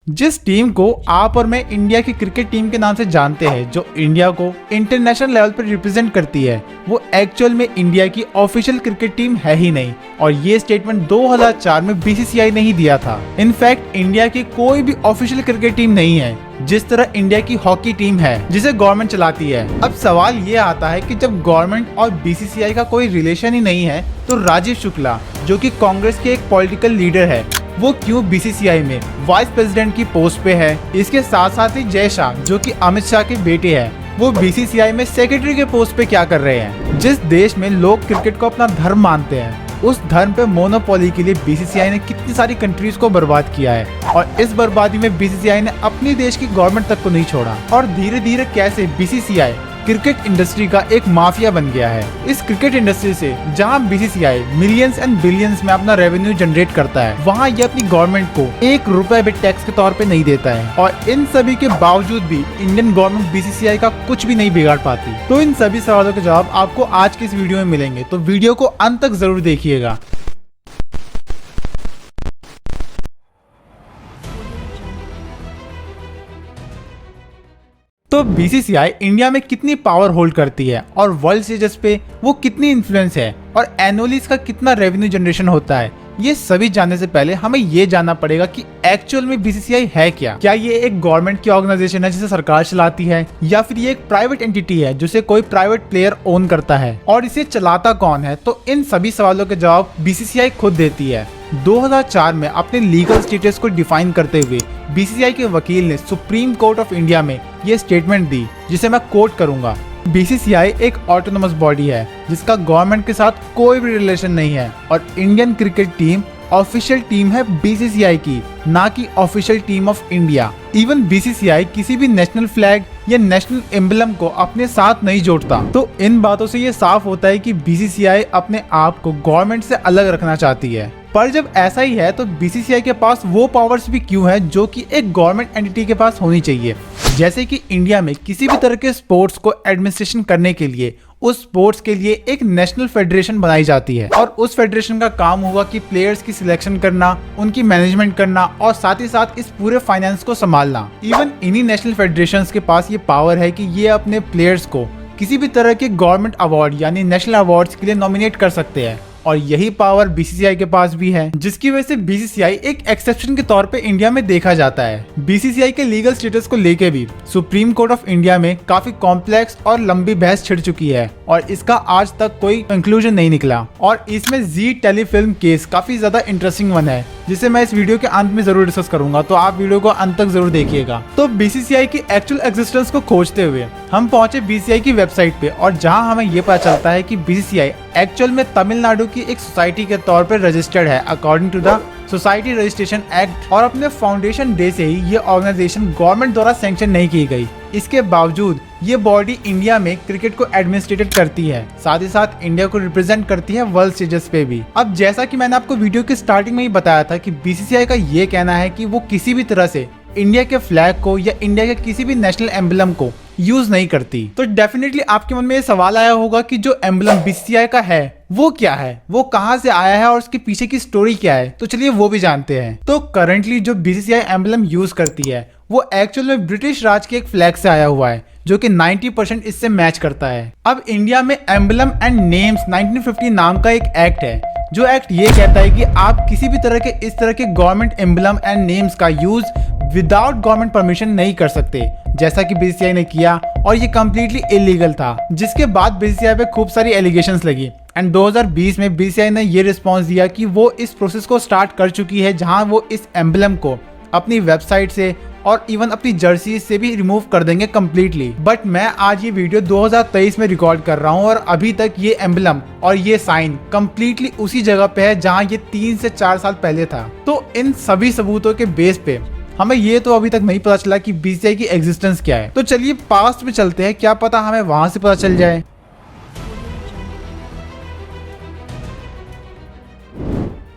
जिस टीम को आप और मैं इंडिया की क्रिकेट टीम के नाम से जानते हैं, जो इंडिया को इंटरनेशनल लेवल पर रिप्रेजेंट करती है, वो एक्चुअल में इंडिया की ऑफिशियल क्रिकेट टीम है ही नहीं। और ये स्टेटमेंट 2004 में बीसीसीआई ने ही दिया था। इनफैक्ट इंडिया की कोई भी ऑफिशियल क्रिकेट टीम नहीं है, जिस तरह इंडिया की हॉकी टीम है जिसे गवर्नमेंट चलाती है। अब सवाल ये आता है कि जब गवर्नमेंट और बीसीसीआई का कोई रिलेशन ही नहीं है, तो राजीव शुक्ला, जो कि कांग्रेस के एक पॉलिटिकल लीडर है, वो क्यों बीसीसीआई में वाइस प्रेसिडेंट की पोस्ट पे है। इसके साथ साथ ही जय शाह, जो कि अमित शाह के बेटे हैं, वो बीसीसीआई में सेक्रेटरी के पोस्ट पे क्या कर रहे हैं। जिस देश में लोग क्रिकेट को अपना धर्म मानते हैं, उस धर्म पे मोनोपोली के लिए बीसीसीआई ने कितनी सारी कंट्रीज को बर्बाद किया है, और इस बर्बादी में बीसीसीआई ने अपनी देश की गवर्नमेंट तक को नहीं छोड़ा। और धीरे धीरे कैसे बीसीसीआई क्रिकेट इंडस्ट्री का एक माफिया बन गया है। इस क्रिकेट इंडस्ट्री से जहां बीसीसीआई मिलियंस एंड बिलियंस में अपना रेवेन्यू जनरेट करता है, वहां ये अपनी गवर्नमेंट को 1 रुपए भी टैक्स के तौर पे नहीं देता है। और इन सभी के बावजूद भी इंडियन गवर्नमेंट बीसीसीआई का कुछ भी नहीं बिगाड़ पाती। तो इन सभी सवालों के जवाब आपको आज के इस वीडियो में मिलेंगे, तो वीडियो को अंत तक जरूर देखिएगा। तो बीसीसीआई इंडिया में कितनी पावर होल्ड करती है और वर्ल्ड स्टेजेस पे वो कितनी इन्फ्लुएंस है, और एनुअली इसका कितना रेवेन्यू जनरेशन होता है, ये सभी जानने से पहले हमें ये जानना पड़ेगा कि एक्चुअल में बीसीसीआई है क्या। क्या ये एक गवर्नमेंट की ऑर्गेनाइजेशन है जिसे सरकार चलाती है, या फिर ये एक प्राइवेट एंटिटी है जिसे कोई प्राइवेट प्लेयर ओन करता है, और इसे चलाता कौन है। तो इन सभी सवालों के जवाब बीसीसीआई खुद देती है। 2004 में अपने लीगल स्टेटस को डिफाइन करते हुए बीसीसीआई के वकील ने सुप्रीम कोर्ट ऑफ इंडिया में ये स्टेटमेंट दी, जिसे मैं कोट करूंगा। बीसीसीआई एक ऑटोनोमस बॉडी है जिसका गवर्नमेंट के साथ कोई भी रिलेशन नहीं है, और Indian cricket team official team है बीसीसीआई की, ना कि official team of India. Even BCCI किसी भी नेशनल फ्लैग या नेशनल एम्बलम को अपने साथ नहीं जोड़ता। तो इन बातों से ये साफ होता है कि बीसीसीआई अपने आप को गवर्नमेंट से अलग रखना चाहती है। पर जब ऐसा ही है, तो बीसीसीआई के पास वो पावर्स भी क्यों है जो कि एक गवर्नमेंट एंटिटी के पास होनी चाहिए। जैसे कि इंडिया में किसी भी तरह के स्पोर्ट्स को एडमिनिस्ट्रेशन करने के लिए उस स्पोर्ट्स के लिए एक नेशनल फेडरेशन बनाई जाती है, और उस फेडरेशन का काम होगा कि प्लेयर्स की सिलेक्शन करना, उनकी मैनेजमेंट करना, और साथ ही साथ इस पूरे फाइनेंस को संभालना। इवन इन्हीं नेशनल फेडरेशंस के पास ये पावर है कि ये अपने प्लेयर्स को किसी भी तरह के गवर्नमेंट अवार्ड यानी नेशनल अवार्ड्स के लिए नॉमिनेट कर सकते हैं, और यही पावर बीसीसीआई के पास भी है, जिसकी वजह से बीसीसीआई एक एक्सेप्शन के तौर पे इंडिया में देखा जाता है। बीसीसीआई के लीगल स्टेटस को लेके भी सुप्रीम कोर्ट ऑफ इंडिया में काफी कॉम्प्लेक्स और लंबी बहस छिड़ चुकी है, और इसका आज तक कोई कंक्लूजन नहीं निकला। और इसमें जी टेलीफिल्म केस काफी ज्यादा इंटरेस्टिंग वन है, जिसे मैं इस वीडियो के अंत में जरूर डिस्कस करूंगा, तो आप वीडियो को अंत तक जरूर देखिएगा। तो बीसीसीआई की एक्चुअल एग्जिस्टेंस को खोजते हुए हम पहुंचे बीसीसीआई की वेबसाइट पे, और जहां हमें ये पता चलता है कि बीसीसीआई एक्चुअल में तमिलनाडु की एक सोसाइटी के तौर पर रजिस्टर्ड है according to the society registration act, और अपने फाउंडेशन डे से ही ये ऑर्गेनाइजेशन गवर्नमेंट द्वारा सैंक्शन नहीं की गई। इसके बावजूद ये बॉडी इंडिया में क्रिकेट को एडमिनिस्ट्रेट करती है, साथ ही साथ इंडिया को रिप्रेजेंट करती है वर्ल्ड स्टेजेस पे भी। अब जैसा कि मैंने आपको वीडियो के स्टार्टिंग में ही बताया था कि बीसीसीआई का ये कहना है कि वो किसी भी तरह से इंडिया के फ्लैग को या इंडिया के किसी भी नेशनल एम्बलम को यूज नहीं करती। तो डेफिनेटली आपके मन में ये सवाल आया होगा कि जो एम्बलम बीसीसीआई का है वो क्या है, वो कहां से आया है, और उसके पीछे की स्टोरी क्या है। तो चलिए वो भी जानते हैं। तो करंटली जो बीसीसीआई एम्बलम यूज करती है वो एक्चुअल में ब्रिटिश राज के एक फ्लैग से आया हुआ है, जो कि 90% इससे मैच करता है। अब इंडिया में एम्बलम एंड नेम्स 1950 नाम का एक एक्ट है, जो एक्ट ये कहता है कि आप किसी भी तरह के इस तरह के गवर्नमेंट एम्बलम एंड नेम्स का यूज विदाउट गवर्नमेंट परमिशन नहीं कर सकते, जैसा कि बीसीसीआई ने किया, और ये कम्प्लीटली इलीगल था। जिसके बाद बीसीसीआई पे खूब सारी एलिगेशंस लगी, एंड 2020 में बीसीसीआई ने ये रिस्पॉन्स दिया कि वो इस प्रोसेस को स्टार्ट कर चुकी है, जहां वो इस एम्बलम को अपनी वेबसाइट से और इवन अपनी जर्सी से भी रिमूव कर देंगे कम्प्लीटली। बट मैं आज ये वीडियो 2023 में रिकॉर्ड कर रहा हूँ, और अभी तक ये एम्बलम और ये साइन कम्प्लीटली उसी जगह पे है जहाँ ये 3 से 4 साल पहले था। तो इन सभी सबूतों के बेस पे हमें ये तो अभी तक नहीं पता चला कि बीसीसीआई की एग्जिस्टेंस क्या है। तो चलिए पास्ट में चलते हैं, क्या पता हमें वहां से पता चल जाए।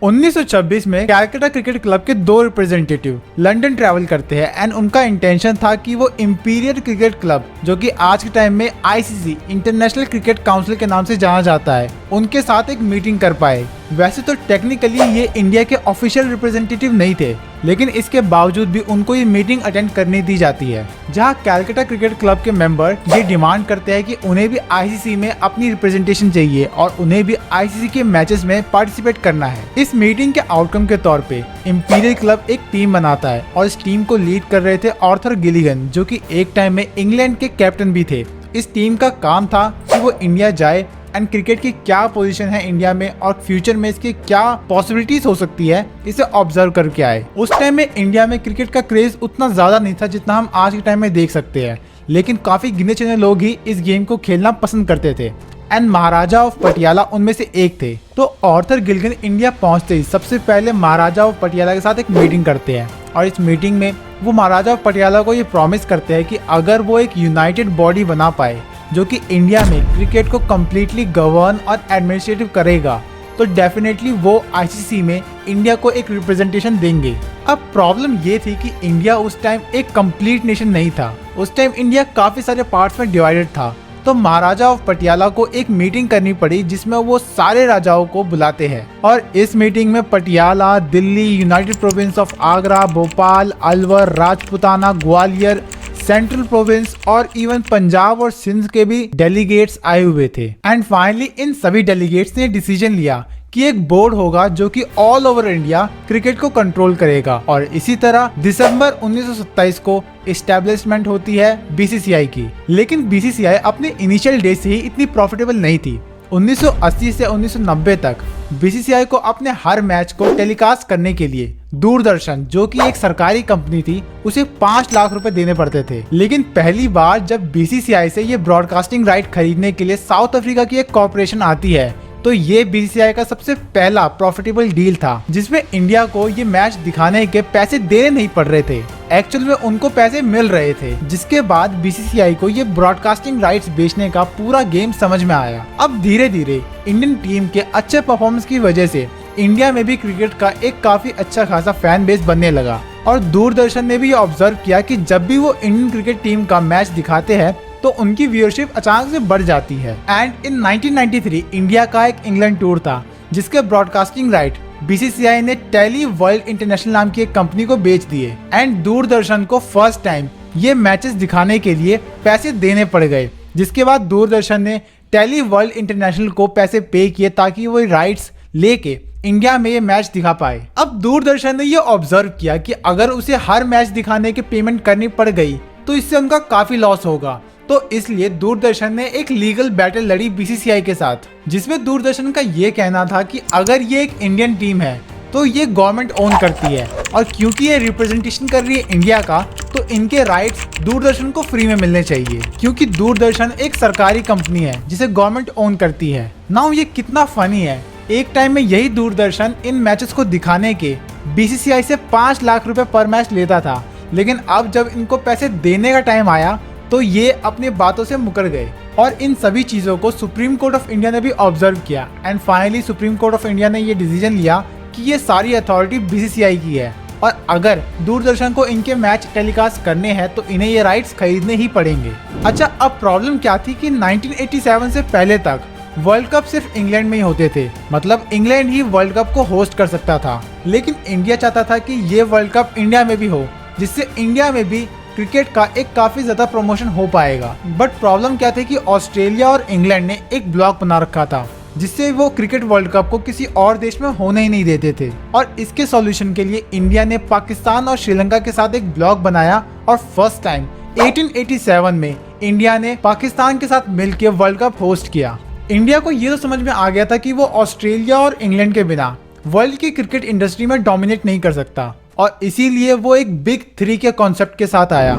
1926 में कैलकाटा क्रिकेट क्लब के 2 रिप्रेजेंटेटिव लंदन ट्रैवल करते हैं, एंड उनका इंटेंशन था कि वो इंपीरियल क्रिकेट क्लब, जो कि आज के टाइम में आईसीसी इंटरनेशनल क्रिकेट काउंसिल के नाम से जाना जाता है, उनके साथ एक मीटिंग कर पाए। वैसे तो टेक्निकली ये इंडिया के ऑफिशियल रिप्रेजेंटेटिव नहीं थे, लेकिन इसके बावजूद भी उनको ये मीटिंग अटेंड करने दी जाती है, जहां कैलकाटा क्रिकेट क्लब के मेंबर ये डिमांड करते हैं कि उन्हें भी आईसीसी में अपनी रिप्रेजेंटेशन चाहिए और उन्हें भी आईसीसी के मैचेस में पार्टिसिपेट करना है। इस मीटिंग के आउटकम के तौर पे इंपीरियल क्लब एक टीम बनाता है और इस टीम को लीड कर रहे थे आर्थर गिलिगन, जो कि एक टाइम में इंग्लैंड के कैप्टन भी थे। इस टीम का काम था कि वो इंडिया जाए एंड क्रिकेट की क्या पोजीशन है इंडिया में और फ्यूचर में इसकी क्या पॉसिबिलिटीज हो सकती है इसे ऑब्जर्व करके आए। उस टाइम में इंडिया में क्रिकेट का क्रेज उतना ज्यादा नहीं था जितना हम आज के टाइम में देख सकते हैं, लेकिन काफी गिने चुने लोग ही इस गेम को खेलना पसंद करते थे एंड महाराजा ऑफ पटियाला उनमें से एक थे। तो आर्थर गिलिगन इंडिया पहुंचते ही सबसे पहले महाराजा ऑफ पटियाला के साथ एक मीटिंग करते हैं और इस मीटिंग में वो महाराजा ऑफ पटियाला को ये प्रॉमिस करते हैं कि अगर वो एक यूनाइटेड बॉडी बना पाए जो कि इंडिया में क्रिकेट को कम्प्लीटली गवर्न और एडमिनिस्ट्रेटिव करेगा, तो डेफिनेटली वो आईसीसी में इंडिया को एक रिप्रेजेंटेशन देंगे। अब प्रॉब्लम ये थी कि इंडिया उस टाइम एक कंप्लीट नेशन नहीं था, उस टाइम इंडिया काफी सारे पार्ट्स में डिवाइडेड था। तो महाराजा ऑफ पटियाला को एक मीटिंग करनी पड़ी जिसमें वो सारे राजाओं को बुलाते हैं और इस मीटिंग में Patiala, Delhi, United province of Agra, Bhopal, Alwar, Rajputana, Gwalior, central province और इवन पंजाब और सिंध के भी डेलीगेट्स आए हुए थे। एंड फाइनली इन सभी डेलीगेट्स ने डिसीजन लिया कि एक बोर्ड होगा जो कि ऑल ओवर इंडिया क्रिकेट को कंट्रोल करेगा और इसी तरह दिसंबर 1927 को एस्टेब्लिशमेंट होती है बीसीसीआई की। लेकिन बीसीसीआई अपने इनिशियल डे से ही इतनी प्रॉफिटेबल नहीं थी। 1980 से 1990 तक बीसीसीआई को अपने हर मैच को टेलीकास्ट करने के लिए दूरदर्शन, जो कि एक सरकारी कंपनी थी, उसे 5 लाख रुपए देने पड़ते थे। लेकिन पहली बार जब बीसीसीआई से ये ब्रॉडकास्टिंग राइट खरीदने के लिए साउथ अफ्रीका की एक कॉर्पोरेशन आती है, तो ये बीसीसीआई का सबसे पहला प्रॉफिटेबल डील था जिसमें इंडिया को ये मैच दिखाने के पैसे देने नहीं पड़ रहे थे, एक्चुअल में उनको पैसे मिल रहे थे। जिसके बाद बीसीसीआई को ये ब्रॉडकास्टिंग राइट्स बेचने का पूरा गेम समझ में आया। अब धीरे धीरे इंडियन टीम के अच्छे परफॉर्मेंस की वजह से इंडिया में भी क्रिकेट का एक काफी अच्छा खासा फैन बेस बनने लगा और दूरदर्शन ने भी ये ऑब्जर्व किया कि जब भी वो इंडियन क्रिकेट टीम का मैच दिखाते हैं तो उनकी व्यूअरशिप अचानक से बढ़ जाती है। एंड इन 1993 इंडिया का एक इंग्लैंड टूर था जिसके ब्रॉडकास्टिंग राइट बीसीसीआई ने टेली वर्ल्ड इंटरनेशनल नाम की एक कंपनी को बेच दिए एंड दूरदर्शन को फर्स्ट टाइम ये मैचेस दिखाने के लिए पैसे देने पड़ गए। जिसके बाद दूरदर्शन ने टेली वर्ल्ड इंटरनेशनल को पैसे पे किए ताकि वो राइट्स लेके इंडिया में ये मैच दिखा पाए। अब दूरदर्शन ने ये ऑब्जर्व किया कि अगर उसे हर मैच दिखाने की पेमेंट करनी पड़ गई तो इससे उनका काफी लॉस होगा, तो इसलिए दूरदर्शन ने एक लीगल बैटल लड़ी बीसीसीआई के साथ, जिसमें दूरदर्शन का ये कहना था कि अगर ये एक इंडियन टीम है तो ये गवर्नमेंट ओन करती है और क्योंकि ये रिप्रेजेंटेशन कर रही है इंडिया का, तो इनके राइट्स दूरदर्शन को फ्री में मिलने चाहिए क्योंकि दूरदर्शन एक सरकारी कंपनी है जिसे गवर्नमेंट ओन करती है। नाउ ये कितना फनी है, एक टाइम में यही दूरदर्शन इन मैचेस को दिखाने के बीसीसीआई से 5 लाख रुपए पर मैच लेता था, लेकिन अब जब इनको पैसे देने का टाइम आया तो ये अपनी बातों से मुकर गए और इन सभी चीजों को सुप्रीम कोर्ट ऑफ इंडिया ने भी ऑब्जर्व किया and finally supreme court of India ने ये डिसीजन लिया कि ये सारी अथॉरिटी बीसीसीआई की है और अगर दूरदर्शन को इनके मैच टेलीकास्ट करने हैं तो इन्हें ये राइट्स खरीदने ही पड़ेंगे। अच्छा, अब प्रॉब्लम क्या थी कि 1987 से पहले तक वर्ल्ड कप सिर्फ इंग्लैंड में ही होते थे, मतलब इंग्लैंड ही वर्ल्ड कप को होस्ट कर सकता था, लेकिन इंडिया चाहता था कि ये वर्ल्ड कप इंडिया में भी हो जिससे इंडिया में भी क्रिकेट का एक काफी ज्यादा प्रमोशन हो पाएगा। बट प्रॉब्लम क्या थी कि ऑस्ट्रेलिया और इंग्लैंड ने एक ब्लॉक बना रखा था जिससे वो क्रिकेट वर्ल्ड कप को किसी और देश में होने ही नहीं देते थे और इसके सॉल्यूशन के लिए इंडिया ने पाकिस्तान और श्रीलंका के साथ एक ब्लॉक बनाया और फर्स्ट टाइम 1887 में इंडिया ने पाकिस्तान के साथ मिलकर वर्ल्ड कप होस्ट किया। इंडिया को ये तो समझ में आ गया था कि वो ऑस्ट्रेलिया और इंग्लैंड के बिना वर्ल्ड की क्रिकेट इंडस्ट्री में डोमिनेट नहीं कर सकता और इसीलिए वो एक बिग 3 के कॉन्सेप्ट के साथ आया।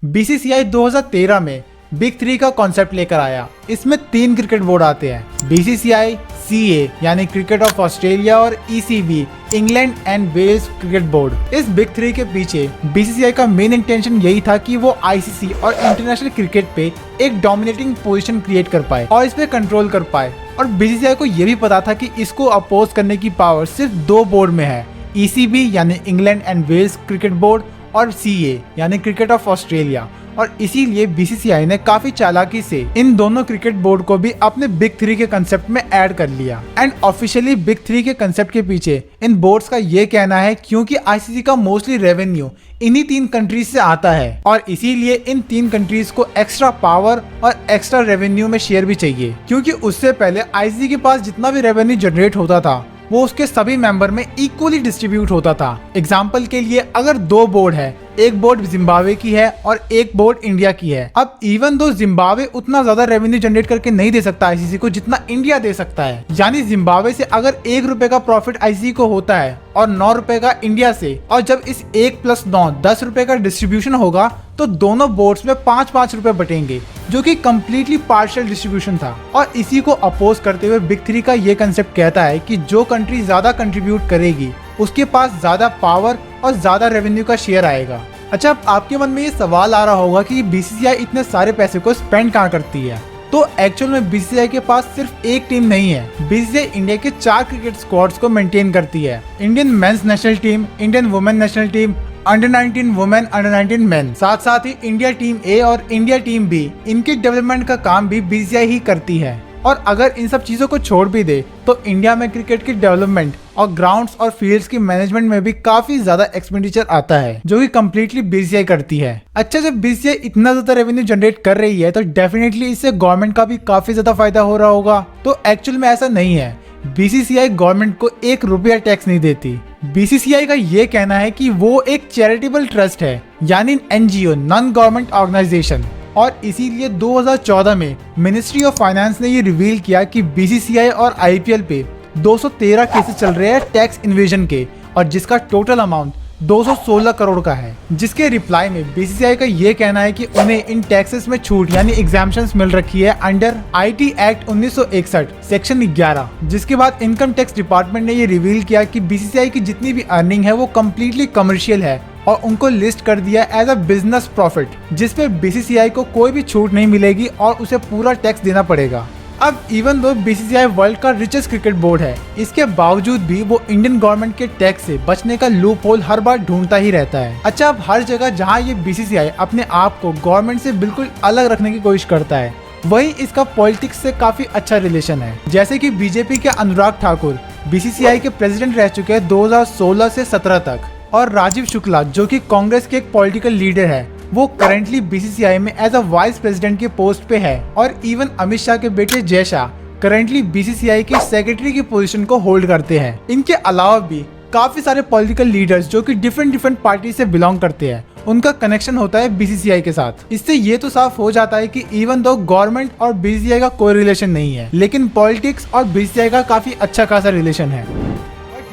बीसीसीआई 2013 में बिग 3 का कॉन्सेप्ट लेकर आया। इसमें 3 क्रिकेट बोर्ड आते हैं, बीसीसीआई, सीए यानी क्रिकेट ऑफ ऑस्ट्रेलिया और ECB England and Wales cricket board. इस बिग 3 के पीछे बीसीसीआई का मेन इंटेंशन यही था कि वो आईसीसी और इंटरनेशनल क्रिकेट पे एक डोमिनेटिंग पोजीशन क्रिएट कर पाए और इस पे कंट्रोल कर पाए। और बीसीसीआई को ये भी पता था कि इसको अपोज करने की पावर सिर्फ 2 बोर्ड में है, ईसीबी यानी England and Wales cricket board और सीए यानी क्रिकेट ऑफ ऑस्ट्रेलिया। और इसीलिए बीसीसीआई ने काफी चालाकी से इन दोनों क्रिकेट बोर्ड को भी अपने बिग 3 के कंसेप्ट में ऐड कर लिया। एंड ऑफिशियली बिग 3 के कंसेप्ट के पीछे इन बोर्ड्स का ये कहना है क्योंकि आईसीसी का मोस्टली रेवेन्यू इन्हीं 3 कंट्रीज से आता है और इसीलिए इन 3 कंट्रीज को एक्स्ट्रा पावर और एक्स्ट्रा रेवेन्यू में शेयर भी चाहिए, क्योंकि उससे पहले आईसीसी के पास जितना भी रेवेन्यू जनरेट होता था वो उसके सभी मेंबर में इक्वली डिस्ट्रीब्यूट होता था। एग्जाम्पल के लिए अगर 2 बोर्ड है, एक बोर्ड जिम्बाब्वे की है और एक बोर्ड इंडिया की है। अब इवन दो जिम्बाब्वे उतना ज्यादा रेवेन्यू जनरेट करके नहीं दे सकता आईसीसी को जितना इंडिया दे सकता है, यानी जिम्बाब्वे से अगर 1 रुपए का प्रॉफिट आईसीसी को होता है और 9 रुपए का इंडिया से, और जब इस 1 + 9 10 रुपए का डिस्ट्रीब्यूशन होगा तो दोनों बोर्ड्स में 5-5 रुपए बटेंगे, जो कि कम्प्लीटली पार्शियल डिस्ट्रीब्यूशन था। और इसी को अपोज करते हुए बिग 3 का ये कंसेप्ट कहता है कि जो कंट्री ज्यादा कंट्रीब्यूट करेगी उसके पास ज्यादा पावर और ज्यादा रेवेन्यू का शेयर आएगा। अच्छा, अब आपके मन में ये सवाल आ रहा होगा कि बीसीसीआई इतने सारे पैसे को स्पेंड कहाँ करती है। तो एक्चुअल में बीसीसीआई के पास सिर्फ एक टीम नहीं है, बीसीसीआई इंडिया के 4 क्रिकेट स्क्वाड्स को मेंटेन करती है। Indian mains national team, Indian women national team, under-19 women, under-19 main, साथ ही इंडिया टीम ए और इंडिया टीम बी, इनकी डेवलपमेंट का काम भी बीसीसीआई ही करती है। और अगर इन सब चीजों को छोड़ भी दे तो इंडिया में क्रिकेट की डेवलपमेंट और ग्राउंड्स और फील्ड्स की मैनेजमेंट में भी काफी ज्यादा एक्सपेंडिचर आता है, जो कि कम्प्लीटली बीसीसीआई करती है। अच्छा, जब बीसीसीआई इतना ज्यादा रेवेन्यू जनरेट कर रही है तो डेफिनेटली इससे गवर्नमेंट का भी काफी ज्यादा फायदा हो रहा होगा। तो एक्चुअल में ऐसा नहीं है, बीसीसीआई गवर्नमेंट को 1 रुपया टैक्स नहीं देती। बीसीसीआई का ये कहना है कि वो एक चैरिटेबल ट्रस्ट है, यानी एनजीओ, नॉन गवर्नमेंट ऑर्गेनाइजेशन, और इसीलिए 2014 में मिनिस्ट्री ऑफ फाइनेंस ने ये रिवील किया कि बीसीसीआई और आईपीएल पे 213 केसेस चल रहे हैं टैक्स इन्वेजन के, और जिसका टोटल अमाउंट 216 करोड़ का है। जिसके रिप्लाई में बीसीसीआई का ये कहना है कि उन्हें इन टैक्सेस में छूट यानी एग्जाम्पशंस मिल रखी है अंडर आईटी एक्ट 1961 सेक्शन 11। जिसके बाद इनकम टैक्स डिपार्टमेंट ने ये रिवील किया कि बीसीसीआई की जितनी भी अर्निंग है वो कम्प्लीटली कमर्शियल है और उनको लिस्ट कर दिया एज अ बिजनेस प्रॉफिट, जिसपे बीसीसीआई को कोई भी छूट नहीं मिलेगी और उसे पूरा टैक्स देना पड़ेगा। अब इवन दो बीसीसीआई वर्ल्ड का रिचेस्ट क्रिकेट बोर्ड है, इसके बावजूद भी वो इंडियन गवर्नमेंट के टैक्स से बचने का लूप होल हर बार ढूंढता ही रहता है। अच्छा, अब हर जगह जहाँ ये बीसीसीआई अपने आप को गवर्नमेंट से बिल्कुल अलग रखने की कोशिश करता है, वहीं इसका पॉलिटिक्स से काफी अच्छा रिलेशन है। जैसे कि बीजेपी के अनुराग ठाकुर बीसीसीआई के प्रेसिडेंट रह चुके हैं 2016 से 17 तक, और राजीव शुक्ला जो कि कांग्रेस के एक पॉलिटिकल लीडर है, वो करेंटली बीसीसीआई में एज अ वाइस प्रेसिडेंट के पोस्ट पे है। और इवन अमित शाह के बेटे जय शाह करेंटली बीसीसीआई के सेक्रेटरी की पोजीशन को होल्ड करते हैं। इनके अलावा भी काफी सारे पॉलिटिकल लीडर्स जो कि डिफरेंट पार्टी से बिलोंग करते हैं, उनका कनेक्शन होता है बीसीसीआई के साथ। इससे ये तो साफ हो जाता है कि इवन दो गवर्नमेंट और बीसीसीआई का कोई रिलेशन नहीं है, लेकिन पॉलिटिक्स और बीसीसीआई का काफी अच्छा खासा रिलेशन है।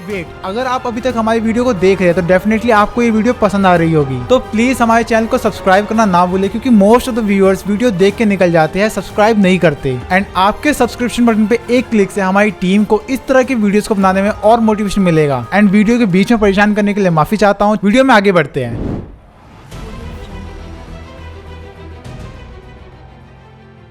वेट, अगर आप अभी तक हमारी वीडियो को देख रहे हैं तो डेफिनेटली आपको ये वीडियो पसंद आ रही होगी। तो प्लीज हमारे चैनल को सब्सक्राइब करना ना भूले, क्योंकि most of the viewers video देख के निकल जाते हैं, सब्सक्राइब नहीं करते। एंड आपके सब्सक्रिप्शन बटन पे एक क्लिक से हमारी टीम को इस तरह के वीडियोस को बनाने में और मोटिवेशन मिलेगा। एंड वीडियो के बीच में परेशान करने के लिए माफी चाहता हूँ। वीडियो में आगे बढ़ते हैं।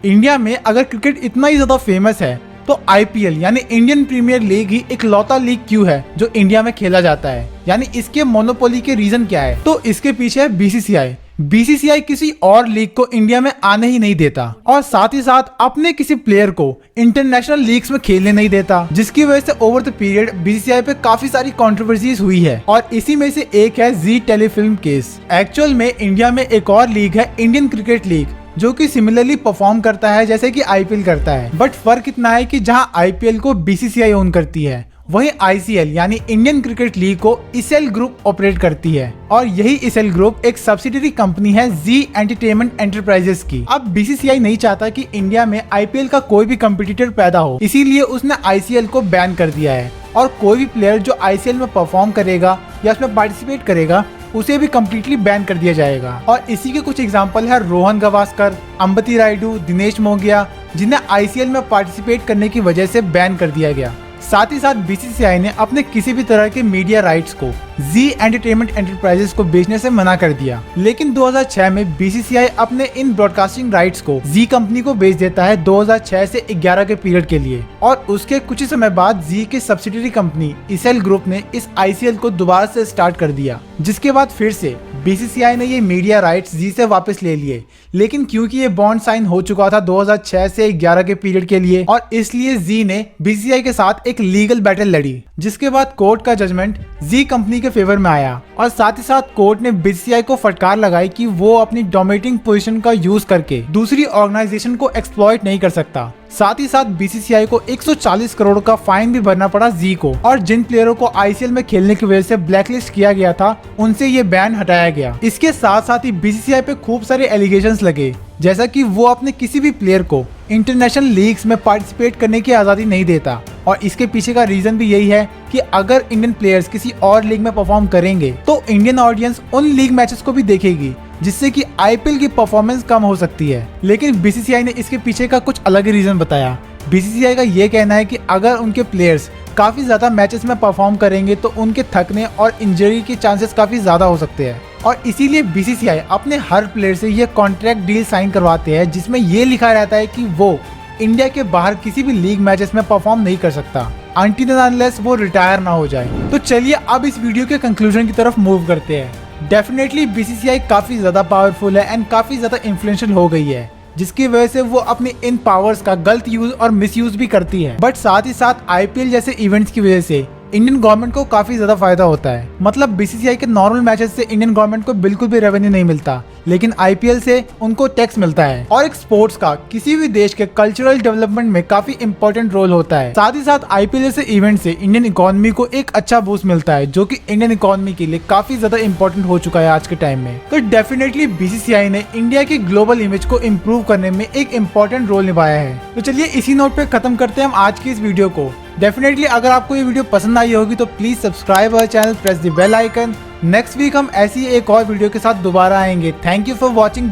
इंडिया में अगर क्रिकेट इतना ही ज्यादा फेमस है तो आईपीएल यानी इंडियन प्रीमियर लीग ही इकलौता लीग क्यों है जो इंडिया में खेला जाता है, यानी इसके मोनोपोली के रीजन क्या है? तो इसके पीछे है बीसीसीआई। बीसीसीआई किसी और लीग को इंडिया में आने ही नहीं देता और साथ ही साथ अपने किसी प्लेयर को इंटरनेशनल लीग्स में खेलने नहीं देता, जिसकी वजह से ओवर द पीरियड बीसीसीआई पे काफी सारी कंट्रोवर्सीज हुई है। और इसी में से एक है जी टेलीफिल्म केस। एक्चुअल में इंडिया में एक और लीग है इंडियन क्रिकेट लीग, जो कि सिमिलरली परफॉर्म करता है जैसे कि आईपीएल करता है। बट फर्क इतना है कि जहां आईपीएल को बीसीसीआई ओन करती है, वहीं आईसीएल यानी इंडियन क्रिकेट लीग को ईसेल ग्रुप ऑपरेट करती है। और यही ईसेल ग्रुप एक सब्सिडियरी कंपनी है जी एंटरटेनमेंट एंटरप्राइजेस की। अब बीसीसीआई नहीं चाहता कि इंडिया में आईपीएल का कोई भी कंपटीटर पैदा हो, इसीलिए उसने आईसीएल को बैन कर दिया है। और कोई भी प्लेयर जो आईसीएल में परफॉर्म करेगा या उसमें पार्टिसिपेट करेगा उसे भी कम्प्लीटली बैन कर दिया जाएगा। और इसी के कुछ एग्जांपल है रोहन गवास्कर, अंबती रायडू, दिनेश मोंगिया, जिन्हें आईसीएल में पार्टिसिपेट करने की वजह से बैन कर दिया गया। साथ ही साथ बीसीसीआई ने अपने किसी भी तरह के मीडिया राइट्स को जी एंटरटेनमेंट एंटरप्राइजेस को बेचने से मना कर दिया। लेकिन 2006 में बीसीसीआई अपने इन ब्रॉडकास्टिंग राइट्स को जी कंपनी को बेच देता है 2006 से 11 के पीरियड के लिए। और उसके कुछ ही समय बाद जी की सब्सिडियरी कंपनी ईसेल ग्रुप ने इस आईसीएल को दोबारा से स्टार्ट कर दिया, जिसके बाद फिर से बीसीसीआई ने ये मीडिया राइट्स जी से वापस ले लिए। लेकिन क्योंकि ये बॉन्ड साइन हो चुका था 2006 से 11 के पीरियड के लिए, और इसलिए जी ने बीसीसीआई के साथ एक लीगल बैटल लड़ी, जिसके बाद कोर्ट का जजमेंट जी कंपनी के फेवर में आया। और साथ ही साथ कोर्ट ने बीसीसीआई को फटकार लगाई कि वो अपनी डोमिनेटिंग पोजीशन का यूज करके दूसरी ऑर्गेनाइजेशन को एक्सप्लॉइट नहीं कर सकता। साथ ही साथ बीसीसीआई को 140 करोड़ का फाइन भी भरना पड़ा जी को, और जिन प्लेयरों को आईसीएल में खेलने की वजह से ब्लैकलिस्ट किया गया था उनसे ये बैन हटाया गया। इसके साथ साथ ही बीसीसीआई पे खूब सारे एलिगेशंस लगे, जैसा कि वो अपने किसी भी प्लेयर को इंटरनेशनल लीग्स में पार्टिसिपेट करने की आज़ादी नहीं देता। और इसके पीछे का रीजन भी यही है कि अगर इंडियन प्लेयर्स किसी और लीग में परफॉर्म करेंगे तो इंडियन ऑडियंस उन लीग मैचेस को भी देखेगी, जिससे कि आईपीएल की परफॉर्मेंस कम हो सकती है। लेकिन बीसीसीआई ने इसके पीछे का कुछ अलग ही रीजन बताया। बीसीसीआई का ये कहना है कि अगर उनके प्लेयर्स काफी ज्यादा मैचेस में परफॉर्म करेंगे तो उनके थकने और इंजरी के चांसेस काफी ज्यादा हो सकते हैं, और इसीलिए बीसीसीआई अपने हर प्लेयर से ये कॉन्ट्रैक्ट डील साइन करवाते हैं जिसमें ये लिखा रहता है कि वो इंडिया के बाहर किसी भी लीग मैचेस में परफॉर्म नहीं कर सकता अनटिल अनलेस वो रिटायर ना हो जाए। तो चलिए अब इस वीडियो के कंक्लूजन की तरफ मूव करते हैं। डेफिनेटली बीसीसीआई काफी ज्यादा पावरफुल है एंड काफी ज्यादा इन्फ्लुएंशियल हो गई है, जिसकी वजह से वो अपनी इन पावर्स का गलत यूज और मिसयूज भी करती है। बट साथ ही साथ आईपीएल जैसे इवेंट्स की वजह से इंडियन गवर्नमेंट को काफी ज्यादा फायदा होता है। मतलब बीसीसीआई के नॉर्मल मैचेस से इंडियन गवर्नमेंट को बिल्कुल भी रेवेन्यू नहीं मिलता, लेकिन आईपीएल से उनको टैक्स मिलता है। और एक स्पोर्ट्स का किसी भी देश के कल्चरल डेवलपमेंट में काफी इंपॉर्टेंट रोल होता है। साथ ही साथ आईपीएल जैसे इवेंट से इंडियन इकोनॉमी को एक अच्छा बूस्ट मिलता है, जो कि इंडियन इकोनॉमी के लिए काफी ज्यादा इंपॉर्टेंट हो चुका है आज के टाइम में। तो डेफिनेटली बीसीसीआई ने इंडिया की ग्लोबल इमेज को इम्प्रूव करने में एक इम्पोर्टेंट रोल निभाया है। तो चलिए इसी नोट पे खत्म करते हैं हम आज की इस वीडियो को। डेफिनेटली अगर आपको ये वीडियो पसंद आई होगी तो please subscribe our channel, press the bell icon. Next week हम ऐसी एक और वीडियो के साथ दोबारा आएंगे। Thank you for watching.